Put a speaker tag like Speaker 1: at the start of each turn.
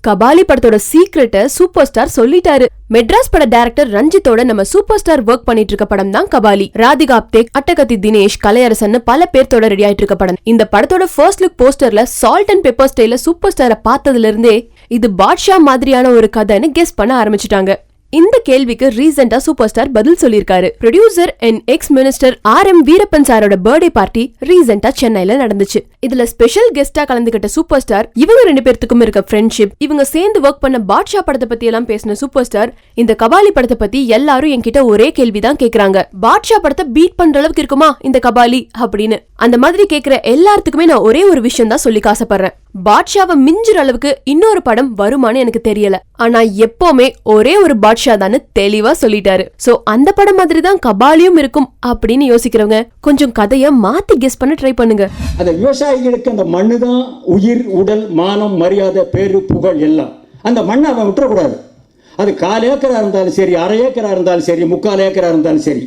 Speaker 1: கபாலி படத்தோட சீக்ரெட்ட super star சொல்லிட்டாரு. மெட்ராஸ் பட டைரக்டர் ரஞ்சித்தோட நம்ம சூப்பர் ஸ்டார் ஒர்க் பண்ணிட்டு இருக்க படம் தான் கபாலி. ராதிகா ஆப்தே, அட்டகத்தி தினேஷ், கலையரசன் பல பேர்த்தோட ரெடி ஆயிட்டு இருக்க படம். இந்த படத்தோட ஃபர்ஸ்ட் லுக் போஸ்டர்ல சால்ட் அண்ட் பெப்பர் ஸ்டைல சூப்பர் ஸ்டாரை பார்த்ததுல இருந்தே இது பாட்ஷா மாதிரியான ஒரு கதைன்னு கெஸ் பண்ண ஆரம்பிச்சுட்டாங்க. இந்த கேள்விக்கு ரீசெண்டா சூப்பர் ஸ்டார் பதில் சொல்லிருக்காரு. Producer and X minister RM Veerappan சாரோட பர்த்டே பார்ட்டி ரீசெண்டா சென்னையில நடந்துச்சு. இதுல ஸ்பெஷல் கெஸ்டா கலந்துகிட்ட சூப்பர் ஸ்டார் இவங்க 2 பேர்த்துக்கும் இருக்க ஃப்ரெண்ட்ஷிப், இவங்க சேர்ந்து ஒர்க் பண்ண பாட்ஷா படத்தை பத்தி எல்லாம் பேசின சூப்பர் ஸ்டார் இந்த கபாலி படத்தை பத்தி எல்லாரும் என்கிட்ட ஒரே கேள்விதான் கேக்குறாங்க, பாட்ஷா படத்தை பீட் பண்ற அளவுக்கு இருக்குமா இந்த கபாலி அப்படின்னு. அந்த மாதிரி கேக்குற எல்லாத்துக்குமே நான் ஒரே ஒரு விஷயம் தான் சொல்லி ஆசைப்படுறேன், பாட்ஷாவை மிஞ்சுற அளவுக்கு இன்னொரு படம் வருமானு எனக்கு தெரியல, ஆனா எப்பவுமே ஒரே ஒரு பாட்ஷா தான் தெளிவா சொல்லிட்டாரு. சோ அந்த படம் மாதிரி தான் கபாலியும் இருக்கும் அப்படின்னு யோசிக்கிறவங்க கொஞ்சம் கதைய மாத்தி கெஸ் பண்ண ட்ரை பண்ணுங்க.
Speaker 2: அந்த விவசாயிகளுக்கு அந்த மண்ணு தான் உயிர், உடல், மானம், மரியாதை, பேரு, புகழ் எல்லாம். அந்த மண்ணை அவன் விட்டுறக்கூடாது. அது 1/4 ஏக்கரா இருந்தாலும் சரி, 1/2 ஏக்கரா இருந்தாலும் சரி, 3/4 ஏக்கரா இருந்தாலும் சரி,